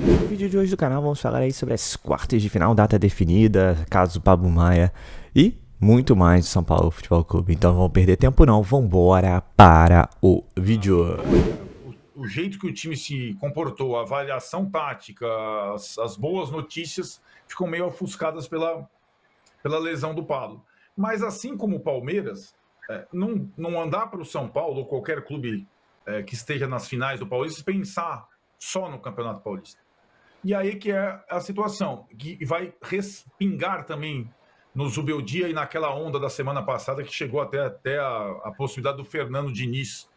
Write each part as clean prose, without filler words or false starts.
No vídeo de hoje do canal vamos falar aí sobre as quartas de final, data definida, caso do Pablo Maia e muito mais do São Paulo Futebol Clube. Então não vamos perder tempo não, vambora para o vídeo. O jeito que o time se comportou, a avaliação tática, as boas notícias ficam meio ofuscadas pela lesão do Pablo. Mas assim como o Palmeiras, não andar para o São Paulo ou qualquer clube que esteja nas finais do Paulista pensar só no Campeonato Paulista. E aí que é a situação, que vai respingar também no Zubeldia e naquela onda da semana passada que chegou até a possibilidade do Fernando Diniz.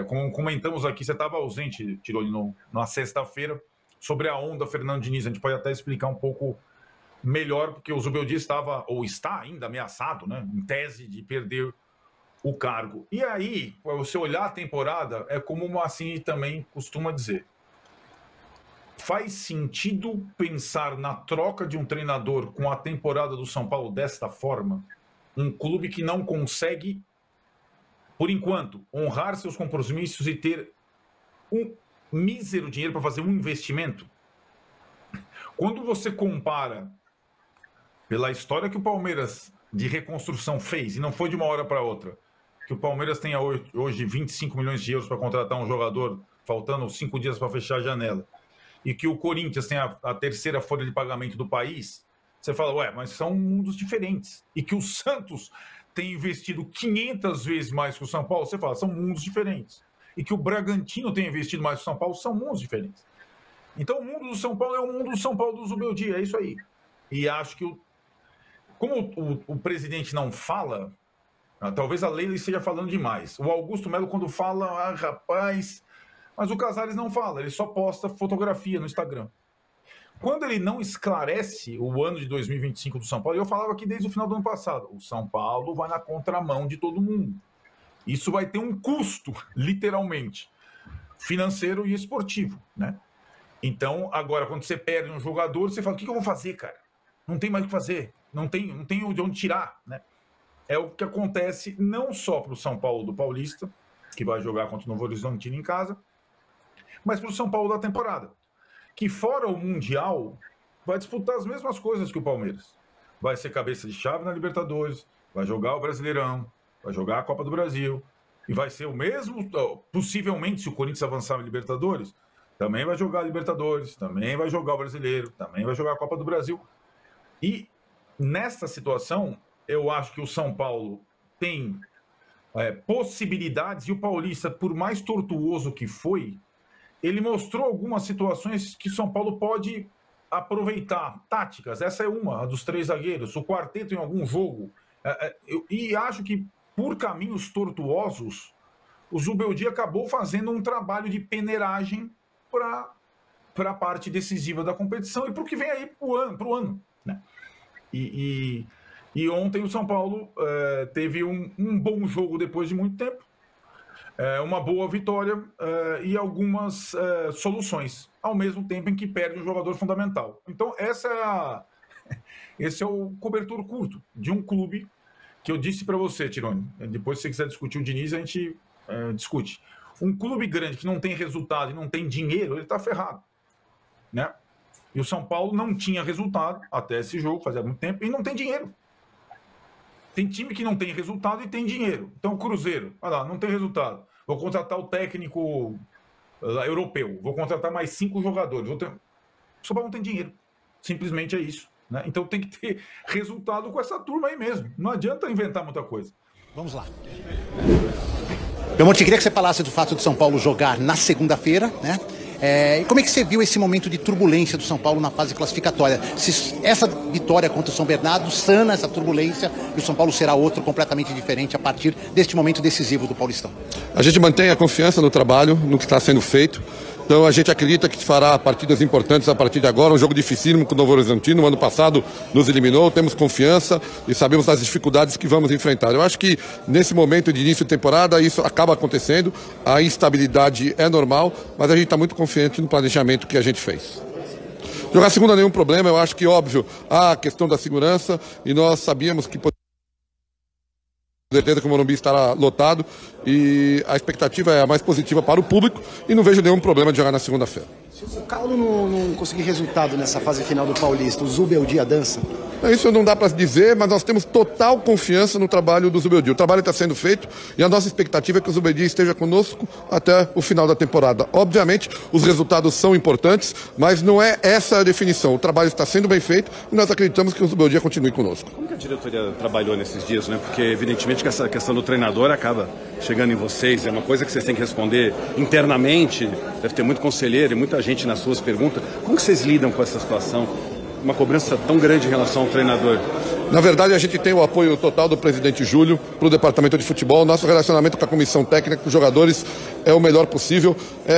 Como comentamos aqui, você estava ausente, Tironi, na sexta-feira, sobre a onda Fernando Diniz. A gente pode até explicar um pouco melhor, porque o Zubeldia estava, ou está ainda ameaçado, né, em tese de perder o cargo. E aí, para você olhar a temporada, é como o Massini também costuma dizer. Faz sentido pensar na troca de um treinador com a temporada do São Paulo desta forma? Um clube que não consegue, por enquanto, honrar seus compromissos e ter um mísero dinheiro para fazer um investimento? Quando você compara pela história que o Palmeiras de reconstrução fez, e não foi de uma hora para outra, que o Palmeiras tenha hoje 25 milhões de euros para contratar um jogador, faltando 5 dias para fechar a janela, e que o Corinthians tem a terceira folha de pagamento do país, você fala, ué, mas são mundos diferentes. E que o Santos tem investido 500 vezes mais que o São Paulo, você fala, são mundos diferentes. E que o Bragantino tem investido mais que o São Paulo, são mundos diferentes. Então o mundo do São Paulo é o mundo do São Paulo do Zubeldia, é isso aí. E acho que, como o presidente não fala, talvez a Leila esteja falando demais. O Augusto Melo, quando fala, rapaz... Mas o Casares não fala, ele só posta fotografia no Instagram. Quando ele não esclarece o ano de 2025 do São Paulo, eu falava aqui desde o final do ano passado, o São Paulo vai na contramão de todo mundo. Isso vai ter um custo, literalmente, financeiro e esportivo, né? Então, agora, quando você perde um jogador, você fala, o que eu vou fazer, cara? Não tem mais o que fazer, não tem de onde tirar, né? É o que acontece não só para o São Paulo do Paulista, que vai jogar contra o Novo Horizontino em casa, mas para o São Paulo da temporada, que fora o Mundial, vai disputar as mesmas coisas que o Palmeiras. Vai ser cabeça de chave na Libertadores, vai jogar o Brasileirão, vai jogar a Copa do Brasil, e vai ser o mesmo, possivelmente, se o Corinthians avançar na Libertadores, também vai jogar a Libertadores, também vai jogar o Brasileiro, também vai jogar a Copa do Brasil. E nessa situação, eu acho que o São Paulo tem possibilidades, e o Paulista, por mais tortuoso que foi, ele mostrou algumas situações que São Paulo pode aproveitar, táticas. Essa é uma, a dos 3 zagueiros, o quarteto em algum jogo. E acho que, por caminhos tortuosos, o Zubeldia acabou fazendo um trabalho de peneiragem para a parte decisiva da competição e para o que vem aí para o ano. Né? E ontem o São Paulo teve um bom jogo depois de muito tempo, uma boa vitória e algumas soluções, ao mesmo tempo em que perde um jogador fundamental. Então, esse é o cobertor curto de um clube que eu disse para você, Tironi. Depois, se você quiser discutir o Diniz, a gente discute. Um clube grande que não tem resultado e não tem dinheiro, ele está ferrado. Né? E o São Paulo não tinha resultado até esse jogo, fazia muito tempo, e não tem dinheiro. Tem time que não tem resultado e tem dinheiro. Então, o Cruzeiro, olha lá, não tem resultado. Vou contratar o técnico europeu. Vou contratar mais 5 jogadores. O São Paulo não tem dinheiro. Simplesmente é isso. Né? Então, tem que ter resultado com essa turma aí mesmo. Não adianta inventar muita coisa. Vamos lá. Belmonte, queria que você falasse do fato de São Paulo jogar na segunda-feira, né? E como é que você viu esse momento de turbulência do São Paulo na fase classificatória? Se essa vitória contra o São Bernardo sana essa turbulência e o São Paulo será outro completamente diferente a partir deste momento decisivo do Paulistão? A gente mantém a confiança no trabalho, no que está sendo feito. Então a gente acredita que fará partidas importantes a partir de agora, um jogo dificílimo com o Novo Horizontino, no ano passado nos eliminou, temos confiança e sabemos das dificuldades que vamos enfrentar. Eu acho que nesse momento de início de temporada isso acaba acontecendo, a instabilidade é normal, mas a gente está muito confiante no planejamento que a gente fez. Jogar segunda nenhum problema, eu acho que óbvio há a questão da segurança e nós sabíamos que certeza que o Morumbi estará lotado e a expectativa é a mais positiva para o público e não vejo nenhum problema de jogar na segunda-feira. Se o São Paulo não conseguir resultado nessa fase final do Paulista, o Zubeldia dança? Isso não dá para dizer, mas nós temos total confiança no trabalho do Zubeldia. O trabalho está sendo feito e a nossa expectativa é que o Zubeldia esteja conosco até o final da temporada. Obviamente, os resultados são importantes, mas não é essa a definição. O trabalho está sendo bem feito e nós acreditamos que o Zubeldia continue conosco. Como que a diretoria trabalhou nesses dias, né? Porque, evidentemente, que essa questão do treinador acaba chegando em vocês. É uma coisa que vocês têm que responder internamente. Deve ter muito conselheiro e muita gente nas suas perguntas. Como que vocês lidam com essa situação? Uma cobrança tão grande em relação ao treinador? Na verdade, a gente tem o apoio total do presidente Júlio para o departamento de futebol. Nosso relacionamento com a comissão técnica, com os jogadores, é o melhor possível.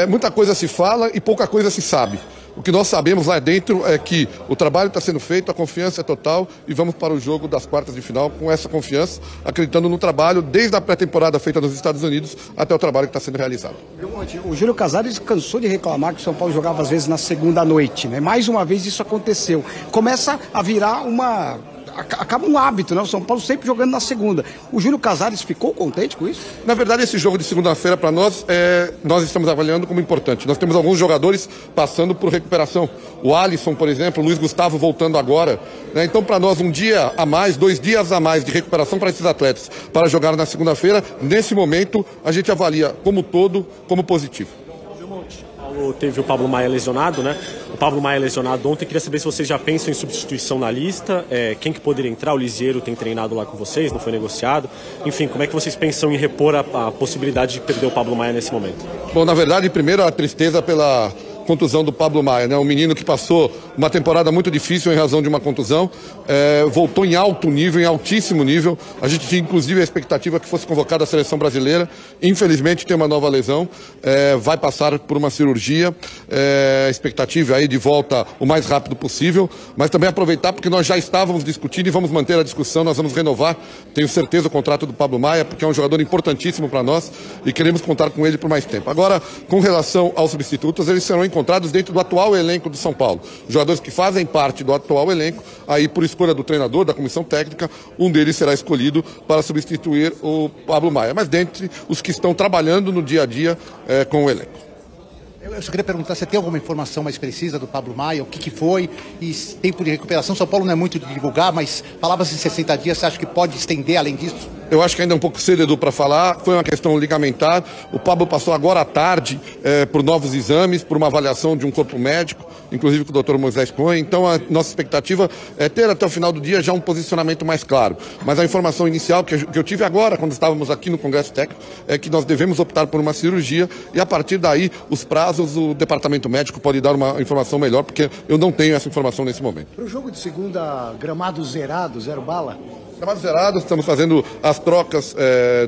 Muita coisa se fala e pouca coisa se sabe. O que nós sabemos lá dentro é que o trabalho está sendo feito, a confiança é total e vamos para o jogo das quartas de final com essa confiança, acreditando no trabalho, desde a pré-temporada feita nos Estados Unidos até o trabalho que está sendo realizado. O Júlio Casares cansou de reclamar que o São Paulo jogava às vezes na segunda noite, né? Mais uma vez isso aconteceu. Começa a virar acaba um hábito, né? O São Paulo sempre jogando na segunda. O Júlio Casares ficou contente com isso? Na verdade, esse jogo de segunda-feira, para nós, nós estamos avaliando como importante. Nós temos alguns jogadores passando por recuperação. O Alisson, por exemplo, o Luiz Gustavo voltando agora. Né? Então, para nós, um dia a mais, 2 dias a mais de recuperação para esses atletas para jogar na segunda-feira, nesse momento, a gente avalia como todo, como positivo. Teve o Pablo Maia lesionado, né? O Pablo Maia lesionado ontem. Queria saber se vocês já pensam em substituição na lista. Quem que poderia entrar? O Lisieiro tem treinado lá com vocês, não foi negociado. Enfim, como é que vocês pensam em repor a possibilidade de perder o Pablo Maia nesse momento? Bom, na verdade, primeiro a tristeza pela contusão do Pablo Maia, né? Um menino que passou uma temporada muito difícil em razão de uma contusão, voltou em alto nível, em altíssimo nível. A gente tinha inclusive a expectativa que fosse convocado à seleção brasileira. Infelizmente tem uma nova lesão, vai passar por uma cirurgia. A expectativa aí de volta o mais rápido possível, mas também aproveitar porque nós já estávamos discutindo e vamos manter a discussão. Nós vamos renovar, tenho certeza, o contrato do Pablo Maia, porque é um jogador importantíssimo para nós e queremos contar com ele por mais tempo. Agora, com relação aos substitutos, eles serão encontrados dentro do atual elenco do São Paulo. Os jogadores que fazem parte do atual elenco, aí por escolha do treinador, da comissão técnica, um deles será escolhido para substituir o Pablo Maia. Mas dentre os que estão trabalhando no dia a dia com o elenco. Eu só queria perguntar, você tem alguma informação mais precisa do Pablo Maia? O que foi? E tempo de recuperação? São Paulo não é muito de divulgar, mas falava-se em 60 dias, você acha que pode estender além disso? Eu acho que ainda é um pouco cedo, Edu, para falar. Foi uma questão ligamentar. O Pablo passou agora à tarde por novos exames, por uma avaliação de um corpo médico, inclusive com o Dr. Moisés Cohen. Então a nossa expectativa é ter até o final do dia já um posicionamento mais claro. Mas a informação inicial que eu tive agora, quando estávamos aqui no Congresso Técnico, é que nós devemos optar por uma cirurgia e a partir daí os prazos o departamento médico pode dar uma informação melhor, porque eu não tenho essa informação nesse momento. Para o jogo de segunda, gramado zerado, 0 bala? Gramado zerado, estamos fazendo as trocas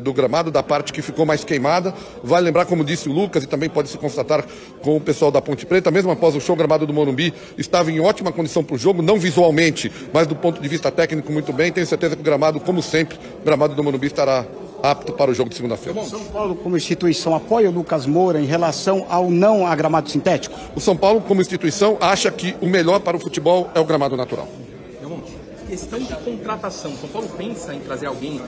do gramado, da parte que ficou mais queimada. Vale lembrar, como disse o Lucas, e também pode se constatar com o pessoal da Ponte Preta, mesmo após o show, o gramado do Morumbi estava em ótima condição para o jogo, não visualmente, mas do ponto de vista técnico muito bem. Tenho certeza que o gramado, como sempre, o gramado do Morumbi estará apto para o jogo de segunda-feira. O São Paulo, como instituição, apoia o Lucas Moura em relação ao não a gramado sintético? O São Paulo, como instituição, acha que o melhor para o futebol é o gramado natural. Questão de contratação, São Paulo pensa em trazer alguém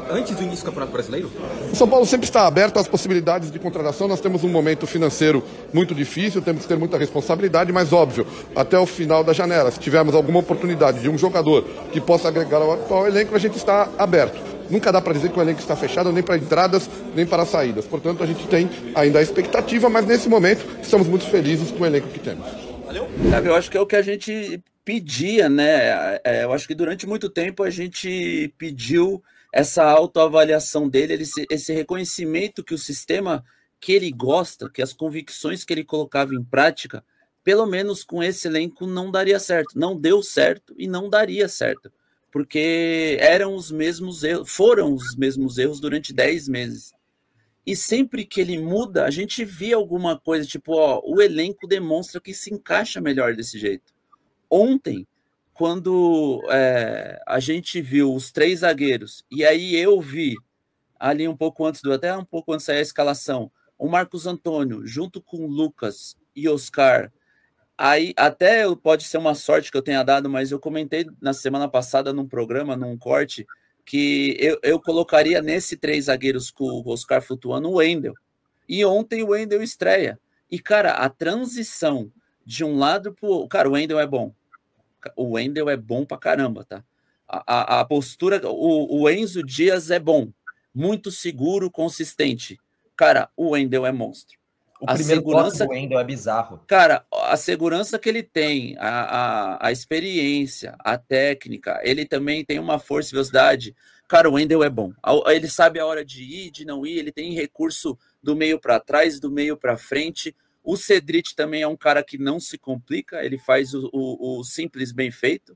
antes do início do Campeonato Brasileiro? O São Paulo sempre está aberto às possibilidades de contratação. Nós temos um momento financeiro muito difícil, temos que ter muita responsabilidade, mas óbvio, até o final da janela, se tivermos alguma oportunidade de um jogador que possa agregar ao atual elenco, a gente está aberto. Nunca dá para dizer que o elenco está fechado, nem para entradas, nem para saídas. Portanto, a gente tem ainda a expectativa, mas nesse momento estamos muito felizes com o elenco que temos. Valeu. Eu acho que é o que a gente pedia, né? Eu acho que durante muito tempo a gente pediu essa autoavaliação dele, esse reconhecimento que o sistema que ele gosta, que as convicções que ele colocava em prática, pelo menos com esse elenco não daria certo. Não deu certo e não daria certo. Porque foram os mesmos erros durante 10 meses. E sempre que ele muda, a gente vê alguma coisa, tipo, o elenco demonstra que se encaixa melhor desse jeito. Ontem, quando a gente viu os 3 zagueiros, e aí eu vi, ali até um pouco antes da escalação, o Marcos Antônio, junto com o Lucas e Oscar, aí até pode ser uma sorte que eu tenha dado, mas eu comentei na semana passada num programa, num corte, que eu colocaria nesse 3 zagueiros com o Oscar flutuando o Wendel. E ontem o Wendel estreia. E, cara, a transição de um lado pro outro. Cara, o Wendel é bom. O Wendel é bom pra caramba, tá? A postura, o Enzo Dias é bom, muito seguro, consistente. Cara, o Wendel é monstro. O primeiro segurança do Wendel é bizarro. Cara, a segurança que ele tem, a experiência, a técnica, ele também tem uma força e velocidade. Cara, o Wendel é bom. Ele sabe a hora de ir, de não ir, ele tem recurso do meio para trás, do meio para frente. O Cedric também é um cara que não se complica, ele faz o simples bem feito.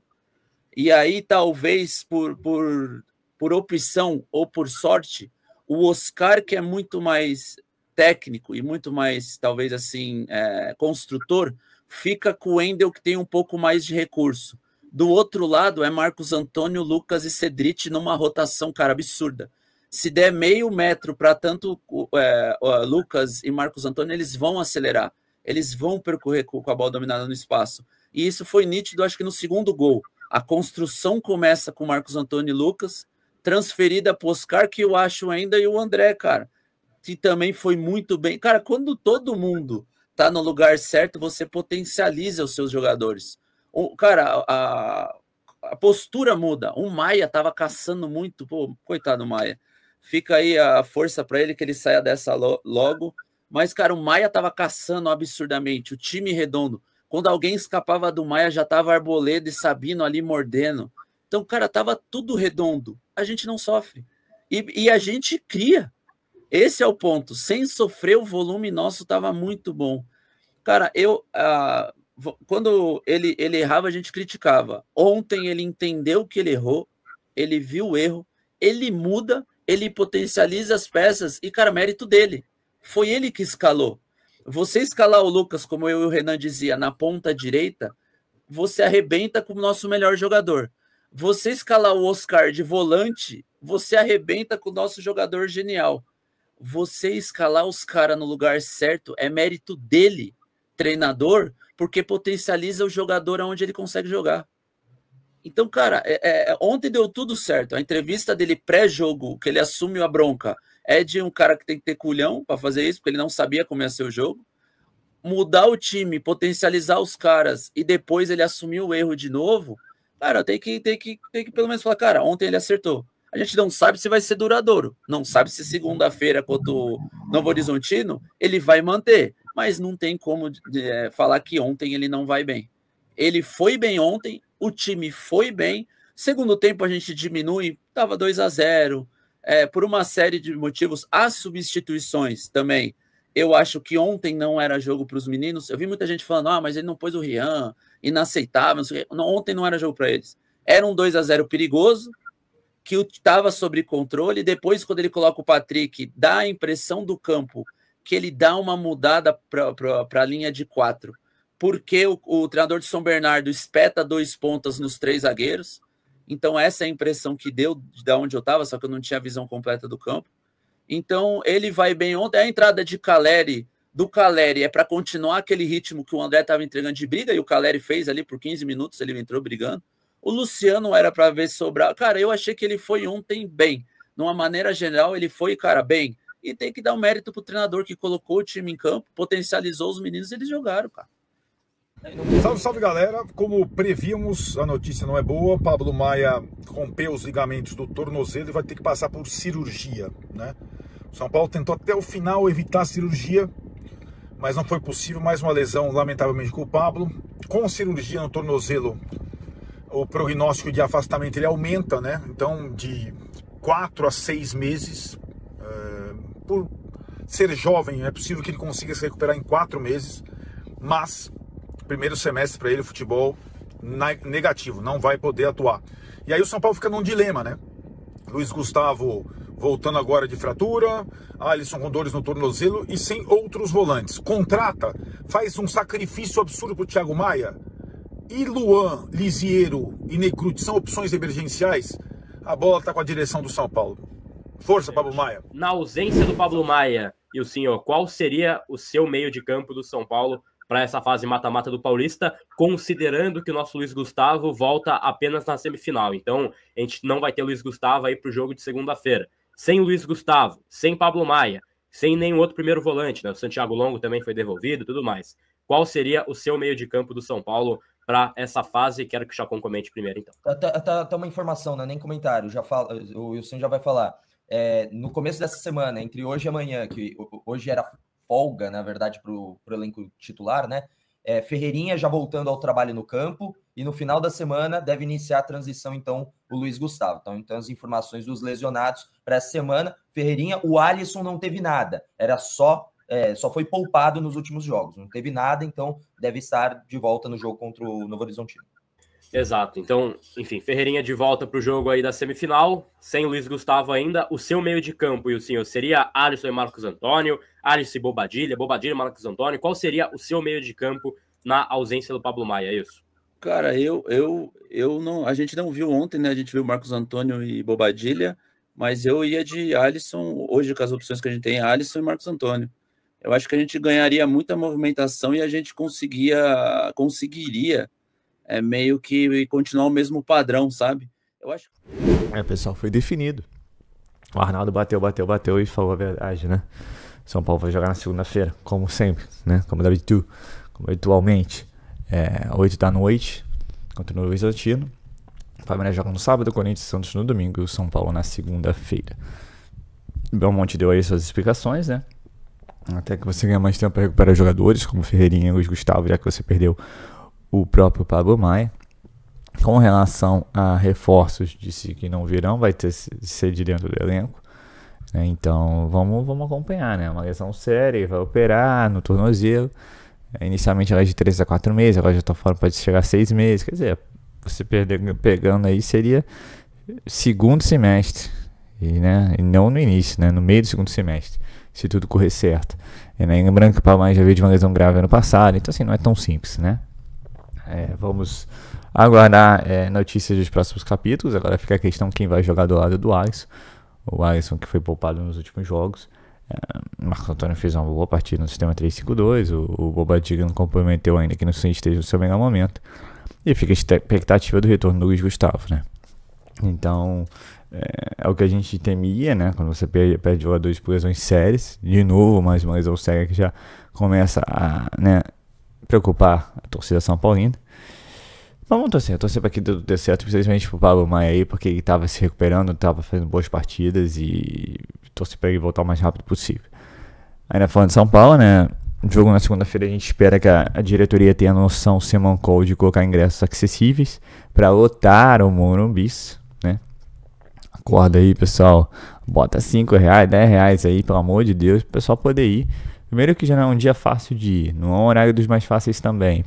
E aí, talvez, por opção ou por sorte, o Oscar, que é muito mais técnico e muito mais, talvez assim, construtor, fica com o Wendel, que tem um pouco mais de recurso. Do outro lado, é Marcos Antônio, Lucas e Cedric numa rotação, cara, absurda. Se der meio metro para tanto Lucas e Marcos Antônio, eles vão acelerar. Eles vão percorrer com a bola dominada no espaço. E isso foi nítido, acho que no segundo gol. A construção começa com Marcos Antônio e Lucas, transferida para o Oscar, que eu acho ainda, e o André, cara, que também foi muito bem. Cara, quando todo mundo tá no lugar certo, você potencializa os seus jogadores. Cara, a postura muda. O Maia tava caçando muito. Pô, coitado do Maia. Fica aí a força para ele, que ele saia dessa logo. Mas, cara, o Maia tava caçando absurdamente. O time redondo. Quando alguém escapava do Maia, já tava Arboleda e Sabino ali mordendo. Então, cara, tava tudo redondo. A gente não sofre. E a gente cria. Esse é o ponto. Sem sofrer, o volume nosso tava muito bom. Cara, quando ele errava, a gente criticava. Ontem ele entendeu que ele errou, ele viu o erro, ele muda, ele potencializa as peças e, cara, mérito dele. Foi ele que escalou. Você escalar o Lucas, como eu e o Renan dizia, na ponta direita, você arrebenta com o nosso melhor jogador. Você escalar o Oscar de volante, você arrebenta com o nosso jogador genial. Você escalar os caras no lugar certo é mérito dele, treinador, porque potencializa o jogador aonde ele consegue jogar. Então, cara, ontem deu tudo certo. A entrevista dele pré-jogo, que ele assume a bronca, é de um cara que tem que ter culhão para fazer isso, porque ele não sabia como ia ser o jogo. Mudar o time, potencializar os caras e depois ele assumir o erro de novo, cara, tem que pelo menos falar, cara, ontem ele acertou. A gente não sabe se vai ser duradouro, não sabe se segunda-feira contra o Novo Horizontino ele vai manter, mas não tem como falar que ontem ele não vai bem. Ele foi bem ontem, o time foi bem. Segundo tempo a gente diminui, estava 2-0, por uma série de motivos. As substituições também. Eu acho que ontem não era jogo para os meninos. Eu vi muita gente falando, mas ele não pôs o Rian, inaceitável. Não, ontem não era jogo para eles. Era um 2-0 perigoso, que estava sob controle. Depois, quando ele coloca o Patrick, dá a impressão do campo que ele dá uma mudada para a linha de 4. Porque o treinador de São Bernardo espeta 2 pontas nos 3 zagueiros. Então, essa é a impressão que deu de onde eu estava, só que eu não tinha a visão completa do campo. Então, ele vai bem ontem. A entrada de Caleri, do Caleri, é para continuar aquele ritmo que o André estava entregando de briga, e o Caleri fez ali por 15 minutos, ele entrou brigando. O Luciano era para ver sobrar. Cara, eu achei que ele foi ontem bem. De uma maneira geral, ele foi, cara, bem. E tem que dar um mérito pro treinador que colocou o time em campo, potencializou os meninos e eles jogaram, cara. Salve, salve, galera. Como prevíamos, a notícia não é boa. Pablo Maia rompeu os ligamentos do tornozelo e vai ter que passar por cirurgia, né? O São Paulo tentou até o final evitar a cirurgia, mas não foi possível. Mais uma lesão, lamentavelmente, com o Pablo. Com cirurgia no tornozelo, o prognóstico de afastamento ele aumenta, né? Então, de 4 a 6 meses. Por ser jovem, é possível que ele consiga se recuperar em 4 meses, mas primeiro semestre para ele, o futebol negativo, não vai poder atuar. E aí o São Paulo fica num dilema, né? Luiz Gustavo voltando agora de fratura, Alisson com dores no tornozelo e sem outros volantes. Contrata, faz um sacrifício absurdo pro Thiago Maia. E Luan, Lisiero e Negruti são opções emergenciais. A bola tá com a direção do São Paulo. Força, Pablo Maia. Na ausência do Pablo Maia e o senhor, qual seria o seu meio de campo do São Paulo para essa fase mata-mata do Paulista, considerando que o nosso Luiz Gustavo volta apenas na semifinal? Então, a gente não vai ter Luiz Gustavo aí para o jogo de segunda-feira. Sem o Luiz Gustavo, sem Pablo Maia, sem nenhum outro primeiro volante, né? O Santiago Longo também foi devolvido e tudo mais. qual seria o seu meio de campo do São Paulo para essa fase? Quero que o Chacon comente primeiro, então. Tá uma informação, né? Nem comentário. O Wilson já vai falar. No começo dessa semana, entre hoje e amanhã, que hoje era folga, na verdade, para o elenco titular, né? Ferreirinha já voltando ao trabalho no campo, e no final da semana deve iniciar a transição, então, o Luiz Gustavo. Então as informações dos lesionados para essa semana: Ferreirinha, o Alisson não teve nada, era só foi poupado nos últimos jogos, não teve nada, então deve estar de volta no jogo contra o Novo Horizontino. Exato, então, enfim, Ferreirinha de volta para o jogo aí da semifinal, sem Luiz Gustavo ainda. O seu meio de campo, e o senhor, seria Alisson e Marcos Antônio, Alisson e Bobadilha e Marcos Antônio? Qual seria o seu meio de campo na ausência do Pablo Maia, é isso? Cara, eu não, a gente não viu ontem, né? A gente viu Marcos Antônio e Bobadilha, mas eu ia de Alisson, hoje com as opções que a gente tem, Alisson e Marcos Antônio. Eu acho que a gente ganharia muita movimentação e a gente conseguiria meio que continuar o mesmo padrão, sabe? Eu acho. Pessoal, foi definido. O Arnaldo bateu e falou a verdade, né? São Paulo vai jogar na segunda-feira, como sempre, né? Como habitualmente. 8 da noite, contra o Novo Horizontino. O Palmeiras joga no sábado, o Corinthians e Santos no domingo, e o São Paulo na segunda-feira. O Belmonte deu aí suas explicações, né? Até que você ganha mais tempo para recuperar jogadores, como Ferreirinha e Luiz Gustavo, já que você perdeu o próprio Pablo Maia. Com relação a reforços, disse que não virão, vai ter que ser de dentro do elenco. Então vamos acompanhar, né? Uma lesão séria, vai operar no tornozelo. Inicialmente ela é de 3 a 4 meses, agora já está fora, pode chegar a 6 meses. Quer dizer, você pegando aí seria segundo semestre. E não no início, né? No meio do segundo semestre, se tudo correr certo. Lembrando que o Pablo Maia já veio de uma lesão grave ano passado, então assim, não é tão simples, né? Vamos aguardar notícias dos próximos capítulos. Agora fica a questão quem vai jogar do lado do Alisson. O Alisson que foi poupado nos últimos jogos. O Marcos Antônio fez uma boa partida no sistema 3-5-2. O Bobadilha não comprometeu ainda que não esteja no seu melhor momento. E fica a expectativa do retorno do Luiz Gustavo, né? Então é o que a gente temia, né? Quando você perde jogadores por lesões sérias. De novo, mais uma lesão séria que já começa a preocupar a torcida São Paulina. Vamos torcer para que tudo dê certo, principalmente pro Pablo Maia aí, porque ele estava se recuperando, estava fazendo boas partidas, e torcer para ele voltar o mais rápido possível. Ainda falando de São Paulo, né? Jogo na segunda-feira, a gente espera que a diretoria tenha a noção, se mancou, de colocar ingressos acessíveis para lotar o Morumbi, né? Acorda aí, pessoal, bota R$5, R$10 aí, pelo amor de Deus, para o pessoal poder ir. Primeiro que já não é um dia fácil de ir, não é um horário dos mais fáceis também.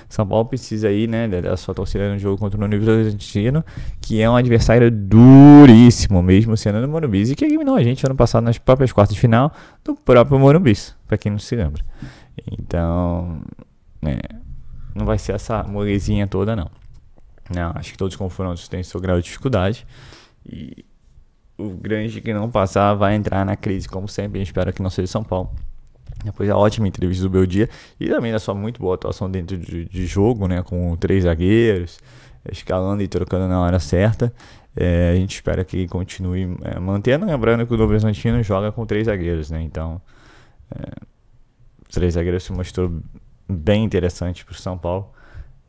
São Paulo precisa aí, né, da sua torcida no jogo contra o Novo Horizontino, que é um adversário duríssimo, mesmo sendo no Morumbi, e que eliminou a gente ano passado nas próprias quartas de final do próprio Morumbi, para quem não se lembra. Então, não vai ser essa molezinha toda, não. Acho que todos os confrontos têm seu grau de dificuldade, e o grande que não passar vai entrar na crise, como sempre. A gente espera que não seja São Paulo. Depois da ótima entrevista do Beldia e também da sua muito boa atuação dentro de jogo, né, com 3 zagueiros, escalando e trocando na hora certa. A gente espera que ele continue mantendo, lembrando que o Novo Horizontino joga com 3 zagueiros, né? Então, 3 zagueiros se mostrou bem interessante para o São Paulo.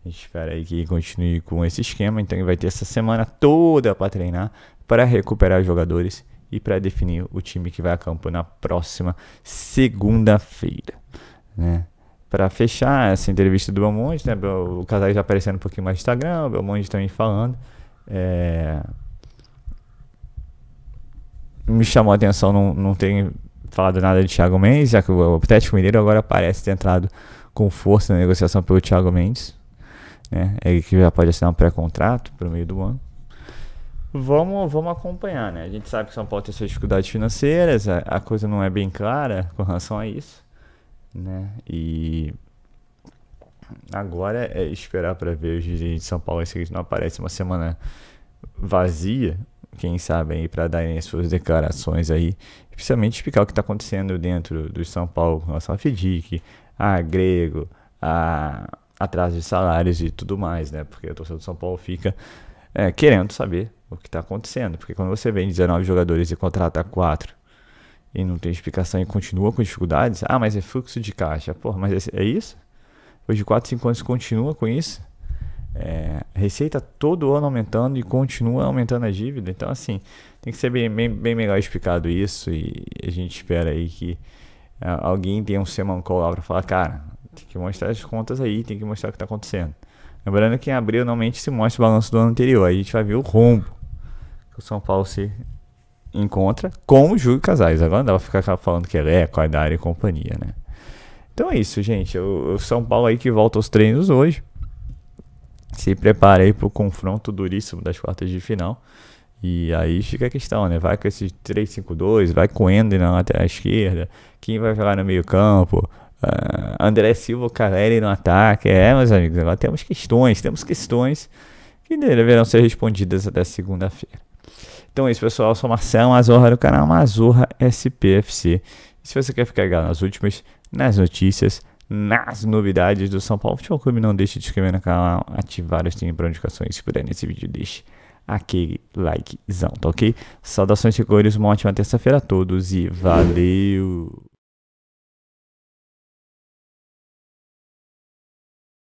A gente espera aí que ele continue com esse esquema. Então ele vai ter essa semana toda para treinar, para recuperar jogadores e para definir o time que vai a campo na próxima segunda-feira, né? Para fechar essa entrevista do Belmonte, né? O casal já aparecendo um pouquinho mais no Instagram, o Belmonte também falando. Me chamou a atenção não ter falado nada de Thiago Mendes, já que o Atlético Mineiro agora parece ter entrado com força na negociação pelo Thiago Mendes, né? Ele que já pode assinar um pré-contrato para o meio do ano. Vamos acompanhar, né? A gente sabe que São Paulo tem suas dificuldades financeiras, a coisa não é bem clara com relação a isso, né? E agora é esperar para ver os dirigentes de São Paulo, se eles não aparecem uma semana vazia, quem sabe aí, para darem as suas declarações aí, principalmente explicar o que está acontecendo dentro do São Paulo com relação a FDIC, a Grego, a atraso de salários e tudo mais, né? Porque a torcida do São Paulo fica querendo saber o que está acontecendo, porque quando você vende 19 jogadores e contrata 4 e não tem explicação e continua com dificuldades. Ah, mas é fluxo de caixa. Porra, mas é isso? Depois de 4, 5 anos continua com isso? Receita todo ano aumentando e continua aumentando a dívida. Então, assim, tem que ser bem melhor explicado isso. E a gente espera aí que alguém tenha um semancol lá para falar, cara, tem que mostrar as contas aí, tem que mostrar o que está acontecendo. Lembrando que em abril normalmente se mostra o balanço do ano anterior. Aí a gente vai ver o rombo que o São Paulo se encontra com o Júlio Casares. Agora não dá pra ficar falando que ele é Quaidar e companhia, né? Então é isso, gente. O São Paulo aí que volta aos treinos hoje. Se prepara aí pro confronto duríssimo das quartas de final. E aí fica a questão, né? Vai com esse 3-5-2, vai com o Ender na lateral esquerda. Quem vai jogar no meio campo? André Silva, Caleri no ataque. Meus amigos, agora temos questões que deverão ser respondidas até segunda-feira. Então é isso, pessoal. Eu sou o Marcelo Mazorra do canal Mazorra SPFC. E se você quer ficar ligado nas notícias, nas novidades do São Paulo Futebol Clube, não deixe de se inscrever no canal, ativar as notificações. Se puder nesse vídeo, deixe aquele likezão, tá ok? Saudações e cores, uma ótima terça-feira a todos e valeu!